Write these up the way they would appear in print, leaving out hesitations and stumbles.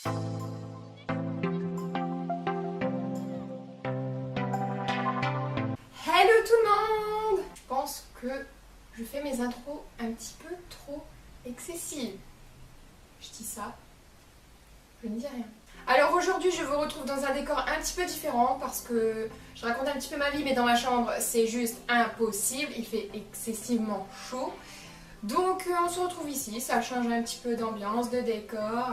Hello tout le monde! Je pense que je fais mes intros un petit peu trop excessives. Je dis ça, je ne dis rien. Alors aujourd'hui je vous retrouve dans un décor un petit peu différent parce que je raconte un petit peu ma vie, mais dans ma chambre c'est juste impossible, il fait excessivement chaud. Donc on se retrouve ici, ça change un petit peu d'ambiance, de décor.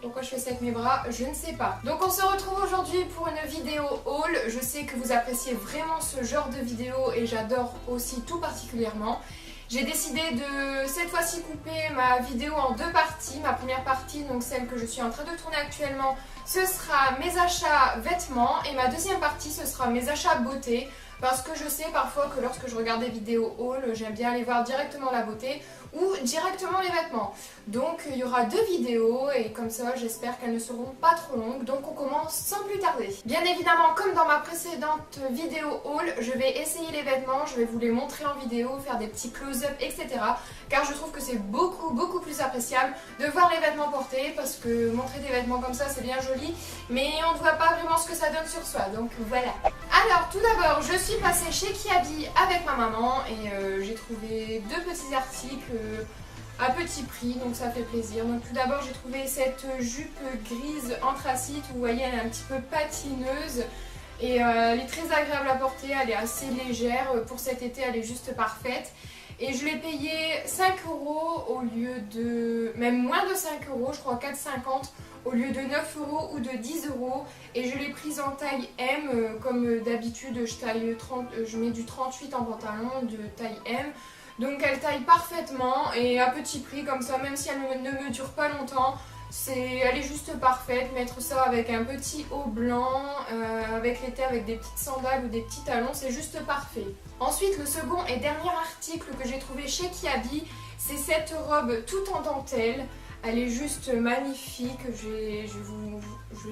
Pourquoi je fais ça avec mes bras, je ne sais pas. Donc on se retrouve aujourd'hui pour une vidéo haul. Je sais que vous appréciez vraiment ce genre de vidéo et j'adore aussi tout particulièrement. J'ai décidé de cette fois-ci couper ma vidéo en deux parties. Ma première partie, donc celle que je suis en train de tourner actuellement, ce sera mes achats vêtements. Et ma deuxième partie, ce sera mes achats beauté. Parce que je sais parfois que lorsque je regarde des vidéos haul, j'aime bien aller voir directement la beauté ou directement les vêtements. Donc il y aura deux vidéos et comme ça j'espère qu'elles ne seront pas trop longues. Donc on commence sans plus tarder. Bien évidemment, comme dans ma précédente vidéo haul, je vais essayer les vêtements, je vais vous les montrer en vidéo, faire des petits close-up, etc. Car je trouve que c'est beaucoup plus appréciable de voir les vêtements portés, parce que montrer des vêtements comme ça c'est bien joli, mais on ne voit pas vraiment ce que ça donne sur soi, donc voilà. Alors tout d'abord, je suis passée chez Kiabi avec ma maman et j'ai trouvé deux petits articles à petit prix, donc ça fait plaisir. Donc tout d'abord j'ai trouvé cette jupe grise anthracite, vous voyez elle est un petit peu patineuse et elle est très agréable à porter, elle est assez légère, pour cet été elle est juste parfaite. Et je l'ai payé 5 € au lieu de... même moins de 5 €, je crois 4,50 au lieu de 9 € ou de 10 €. Et je l'ai prise en taille M, comme d'habitude je mets du 38 en pantalon de taille M. Donc elle taille parfaitement et à petit prix comme ça, même si elle ne me dure pas longtemps. Elle est juste parfaite, mettre ça avec un petit haut blanc, avec l'été avec des petites sandales ou des petits talons, c'est juste parfait. Ensuite, le second et dernier article que j'ai trouvé chez Kiabi, c'est cette robe toute en dentelle. Elle est juste magnifique, je vais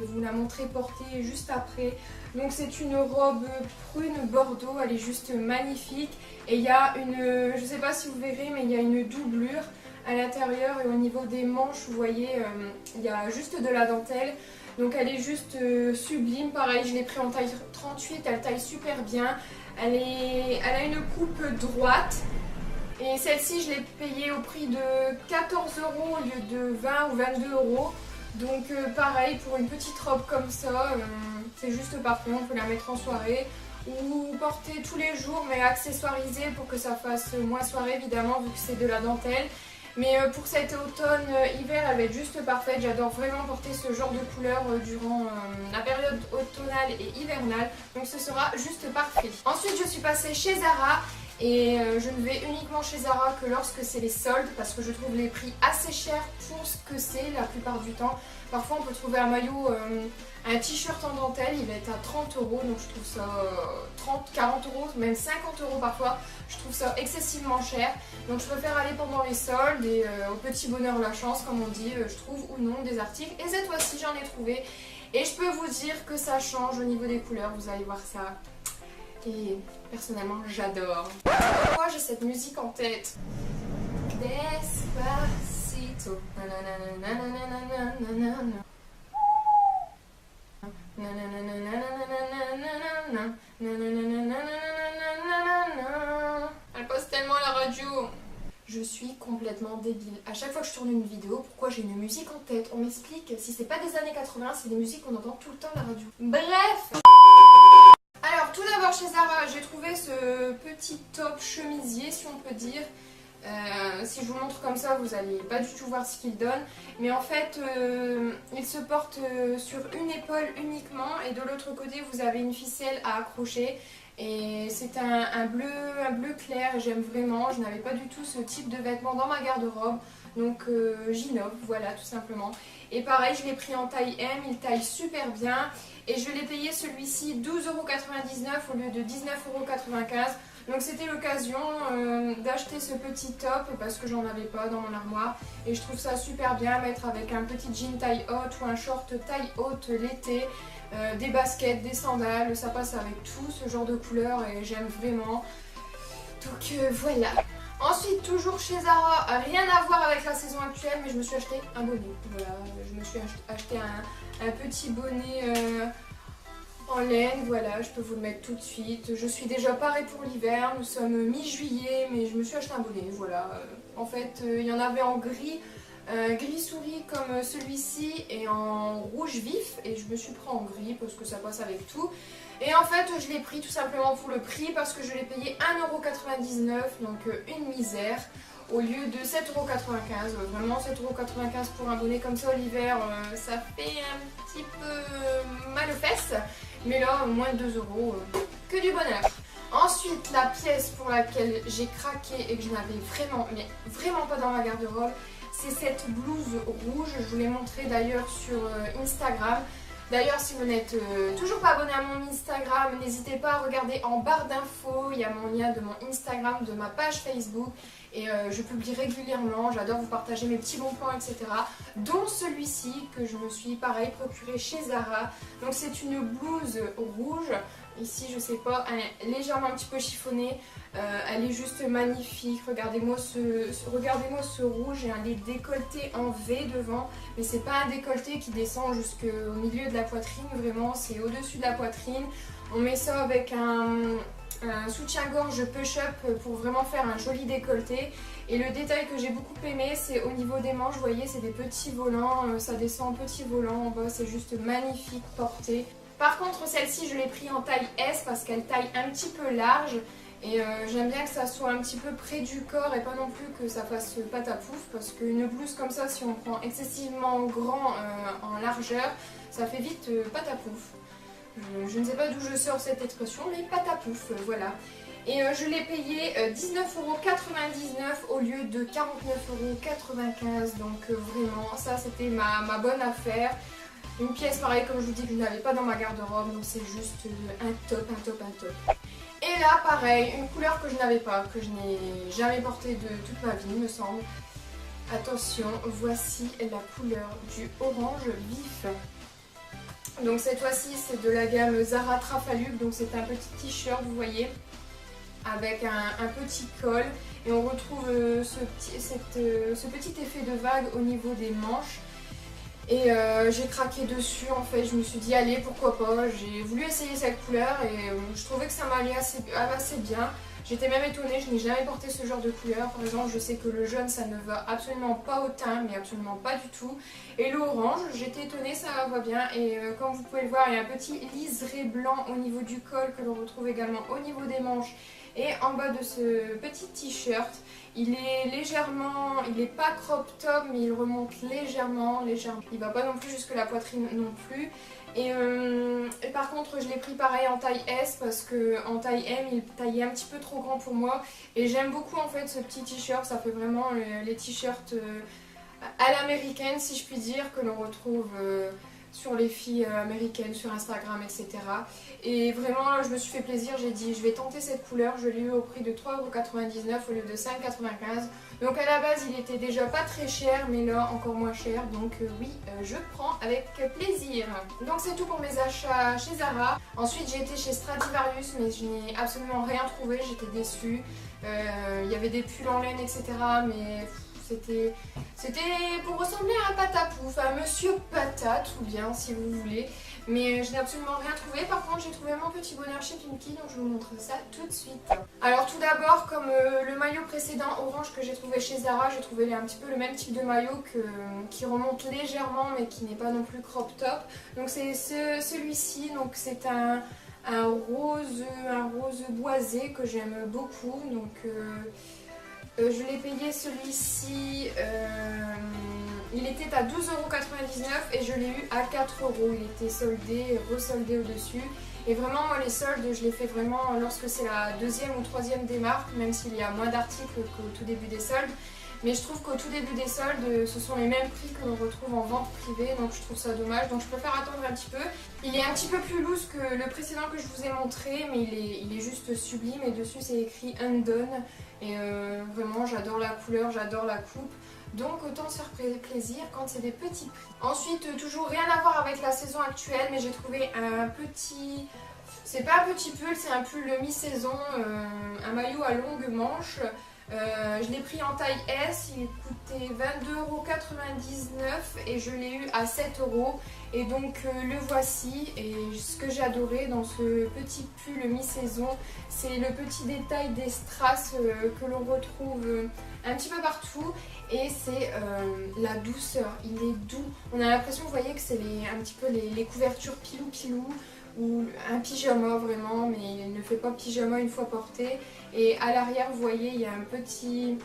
vous la montrer portée juste après. Donc c'est une robe prune bordeaux, elle est juste magnifique. Et il y a une, je ne sais pas si vous verrez, mais il y a une doublure à l'intérieur et au niveau des manches, vous voyez, il y a juste de la dentelle. Donc elle est juste sublime, pareil, je l'ai pris en taille 38, elle taille super bien. Elle a une coupe droite. Et celle-ci, je l'ai payée au prix de 14 € au lieu de 20 ou 22 €. Donc pareil, pour une petite robe comme ça, c'est juste parfait, on peut la mettre en soirée ou porter tous les jours, mais accessoiriser pour que ça fasse moins soirée évidemment, vu que c'est de la dentelle. Mais pour cet automne-hiver, elle va être juste parfaite. J'adore vraiment porter ce genre de couleur durant la période automnale et hivernale. Donc ce sera juste parfait. Ensuite, je suis passée chez Zara. Et je ne vais uniquement chez Zara que lorsque c'est les soldes, parce que je trouve les prix assez chers pour ce que c'est la plupart du temps. Parfois on peut trouver un maillot, un t-shirt en dentelle, il va être à 30 €, donc je trouve ça 30, 40 €, même 50 € parfois. Je trouve ça excessivement cher, donc je préfère aller pendant les soldes et au petit bonheur la chance, comme on dit, je trouve ou non des articles. Et cette fois-ci j'en ai trouvé et je peux vous dire que ça change au niveau des couleurs, vous allez voir ça. Et personnellement j'adore. Moi j'ai cette musique en tête. Despacito. Elle passe tellement à la radio. Je suis complètement débile. À chaque fois que je tourne une vidéo, pourquoi j'ai une musique en tête? On m'explique. Si c'est pas des années 80, c'est des musiques qu'on entend tout le temps à la radio. Bref. Alors tout d'abord chez Zara, j'ai trouvé ce petit top chemisier, si on peut dire. Si je vous montre comme ça, vous n'allez pas du tout voir ce qu'il donne. Mais en fait, il se porte sur une épaule uniquement et de l'autre côté, vous avez une ficelle à accrocher. Et c'est un bleu clair, j'aime vraiment. Je n'avais pas du tout ce type de vêtements dans ma garde-robe. Donc j'innove, voilà, tout simplement. Et pareil, je l'ai pris en taille M, il taille super bien. Et je l'ai payé celui-ci 12,99 € au lieu de 19,95 €. Donc c'était l'occasion d'acheter ce petit top parce que j'en avais pas dans mon armoire. Et je trouve ça super bien à mettre avec un petit jean taille haute ou un short taille haute l'été. Des baskets, des sandales, ça passe avec tout ce genre de couleurs et j'aime vraiment. Donc voilà. Ensuite, toujours chez Zara, rien à voir avec la saison actuelle, mais je me suis acheté un bonnet. Voilà, je me suis acheté un petit bonnet en laine, voilà, je peux vous le mettre tout de suite. Je suis déjà parée pour l'hiver, nous sommes mi-juillet, mais je me suis acheté un bonnet, voilà. En fait, il y en avait en gris, gris souris comme celui-ci et en rouge vif, et je me suis pris en gris parce que ça passe avec tout. Et en fait, je l'ai pris tout simplement pour le prix parce que je l'ai payé 1,99€, donc une misère, au lieu de 7,95€. Vraiment, 7,95€ pour un bonnet comme ça au l'hiver, ça fait un petit peu mal aux fesses. Mais là, moins de 2€, que du bonheur. Ensuite, la pièce pour laquelle j'ai craqué et que je n'avais vraiment, mais vraiment pas dans ma garde-robe, c'est cette blouse rouge. Je vous l'ai montré d'ailleurs sur Instagram. D'ailleurs, si vous n'êtes toujours pas abonné à mon Instagram, n'hésitez pas à regarder en barre d'infos. Il y a mon lien de mon Instagram, de ma page Facebook. Et je publie régulièrement, j'adore vous partager mes petits bons plans, etc. Dont celui-ci que je me suis pareil procuré chez Zara. Donc c'est une blouse rouge. Ici je sais pas, elle est légèrement un petit peu chiffonnée. Elle est juste magnifique. Regardez-moi ce rouge et elle est décolleté en V devant. Mais c'est pas un décolleté qui descend jusqu'au milieu de la poitrine. Vraiment c'est au-dessus de la poitrine. On met ça avec un soutien-gorge push-up pour vraiment faire un joli décolleté. Et le détail que j'ai beaucoup aimé, c'est au niveau des manches, vous voyez, c'est des petits volants, ça descend en petits volants en bas, c'est juste magnifique porté. Par contre, celle-ci, je l'ai pris en taille S parce qu'elle taille un petit peu large. Et j'aime bien que ça soit un petit peu près du corps et pas non plus que ça fasse pâte à pouf. Parce qu'une blouse comme ça, si on prend excessivement grand en largeur, ça fait vite pâte à pouf. Je ne sais pas d'où je sors cette expression, mais pâte à pouf, voilà. Et je l'ai payé 19,99€ au lieu de 49,95€. Donc vraiment, ça c'était ma bonne affaire. Une pièce pareille, comme je vous dis, que je n'avais pas dans ma garde-robe. Donc c'est juste un top, un top, un top. Et là, pareil, une couleur que je n'avais pas, que je n'ai jamais portée de toute ma vie, il me semble. Attention, voici la couleur du orange vif. Donc cette fois-ci c'est de la gamme Zara Trafalgar, donc c'est un petit t-shirt vous voyez avec un petit col et on retrouve ce petit effet de vague au niveau des manches et j'ai craqué dessus en fait, je me suis dit allez pourquoi pas, j'ai voulu essayer cette couleur et je trouvais que ça m'allait assez bien. J'étais même étonnée, je n'ai jamais porté ce genre de couleur. Par exemple, je sais que le jaune, ça ne va absolument pas au teint, mais absolument pas du tout. Et l'orange, j'étais étonnée, ça va bien. Et comme vous pouvez le voir, il y a un petit liseré blanc au niveau du col que l'on retrouve également au niveau des manches. Et en bas de ce petit t-shirt, il est légèrement, il n'est pas crop top, mais il remonte légèrement. Il va pas non plus jusque la poitrine non plus. Et par contre je l'ai pris pareil en taille S parce que en taille M il taillait un petit peu trop grand pour moi et j'aime beaucoup en fait ce petit t-shirt, ça fait vraiment les t-shirts à l'américaine si je puis dire que l'on retrouve sur les filles américaines, sur Instagram, etc. Et vraiment là, je me suis fait plaisir, j'ai dit je vais tenter cette couleur, je l'ai eu au prix de 3,99€ au lieu de 5,95€. Donc à la base il était déjà pas très cher mais là encore moins cher, donc oui je prends avec plaisir. Donc c'est tout pour mes achats chez Zara. Ensuite j'ai été chez Stradivarius mais je n'ai absolument rien trouvé, j'étais déçue. Il y avait des pulls en laine etc. mais c'était pour ressembler à un patapouf, à un monsieur patate ou bien si vous voulez. Mais je n'ai absolument rien trouvé. Par contre j'ai trouvé mon petit bonheur chez Pinky, donc je vous montre ça tout de suite. Alors tout d'abord, comme le maillot précédent orange que j'ai trouvé chez Zara, j'ai trouvé un petit peu le même type de maillot qui remonte légèrement mais qui n'est pas non plus crop top. Donc c'est celui-ci, donc c'est un rose boisé que j'aime beaucoup. Donc je l'ai payé celui-ci, il était à 12,99€ et je l'ai eu à 4€. Il était soldé et resoldé au-dessus. Et vraiment, moi les soldes, je les fais vraiment lorsque c'est la deuxième ou troisième démarque, même s'il y a moins d'articles qu'au tout début des soldes. Mais je trouve qu'au tout début des soldes, ce sont les mêmes prix que l'on retrouve en vente privée, donc je trouve ça dommage. Donc je préfère attendre un petit peu. Il est un petit peu plus loose que le précédent que je vous ai montré, mais il est juste sublime. Et dessus c'est écrit Undone. Et vraiment, j'adore la couleur, j'adore la coupe. Donc autant se faire plaisir quand c'est des petits prix. Ensuite, toujours rien à voir avec la saison actuelle, mais j'ai trouvé un petit... C'est pas un petit pull, c'est un pull mi-saison, un maillot à longue manche. Je l'ai pris en taille S, il coûtait 22,99 € et je l'ai eu à 7 €. Et donc le voici, et ce que j'ai adoré dans ce petit pull mi-saison, c'est le petit détail des strass que l'on retrouve un petit peu partout. Et c'est la douceur, il est doux. On a l'impression, vous voyez, que c'est un petit peu les couvertures pilou-pilou ou un pyjama vraiment, mais il ne fait pas pyjama une fois porté. Et à l'arrière, vous voyez, il y a un petit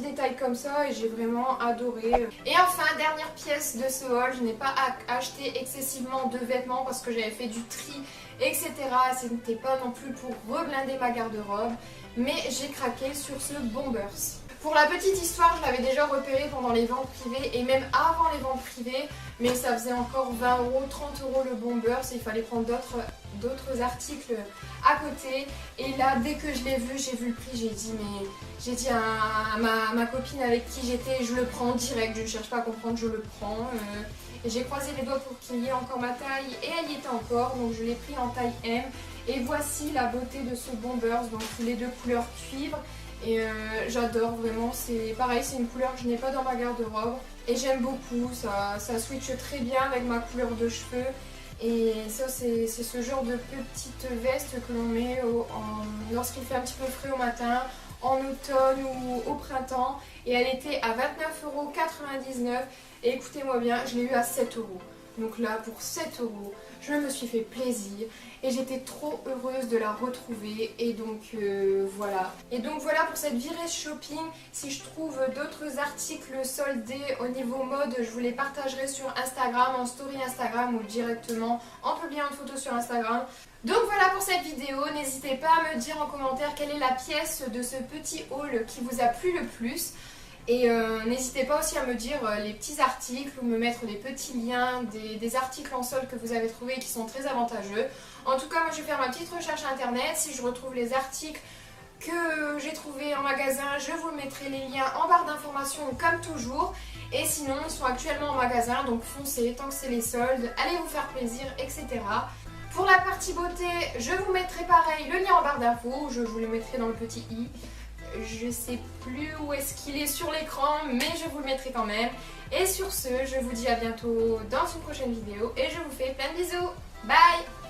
détail comme ça et j'ai vraiment adoré. Et enfin, dernière pièce de ce haul, je n'ai pas acheté excessivement de vêtements parce que j'avais fait du tri, etc. Ce n'était pas non plus pour reblinder ma garde-robe, mais j'ai craqué sur ce Bombers. Pour la petite histoire, je l'avais déjà repéré pendant les ventes privées et même avant les ventes privées, mais ça faisait encore 20 €, 30 € le Bombers et il fallait prendre d'autres articles à côté. Et là, dès que je l'ai vu, j'ai vu le prix, j'ai dit à ma copine avec qui j'étais, je le prends direct, je ne cherche pas à comprendre, je le prends. Et j'ai croisé les doigts pour qu'il y ait encore ma taille et elle y était encore, donc je l'ai pris en taille M. Et voici la beauté de ce Bombers, donc les deux couleurs cuivre. Et j'adore vraiment, c'est pareil, c'est une couleur que je n'ai pas dans ma garde-robe et j'aime beaucoup, ça switch très bien avec ma couleur de cheveux. Et ça, c'est ce genre de petite veste que l'on met lorsqu'il fait un petit peu frais au matin, en automne ou au printemps. Et elle était à 29,99 € et écoutez-moi bien, je l'ai eu à 7 €. Donc là, pour 7 €, je me suis fait plaisir et j'étais trop heureuse de la retrouver. Et donc voilà. Et donc voilà pour cette virée shopping. Si je trouve d'autres articles soldés au niveau mode, je vous les partagerai sur Instagram, en story Instagram ou directement en publiant une photo sur Instagram. Donc voilà pour cette vidéo, n'hésitez pas à me dire en commentaire quelle est la pièce de ce petit haul qui vous a plu le plus. Et n'hésitez pas aussi à me dire les petits articles ou me mettre des petits liens des articles en solde que vous avez trouvés qui sont très avantageux. En tout cas, moi je vais faire ma petite recherche internet. Si je retrouve les articles que j'ai trouvés en magasin, je vous mettrai les liens en barre d'informations comme toujours. Et sinon, ils sont actuellement en magasin, donc foncez tant que c'est les soldes, allez vous faire plaisir, etc. Pour la partie beauté, je vous mettrai pareil le lien en barre d'infos, je vous le mettrai dans le petit i. Je sais plus où est-ce qu'il est sur l'écran, mais je vous le mettrai quand même. Et sur ce, je vous dis à bientôt dans une prochaine vidéo et je vous fais plein de bisous. Bye!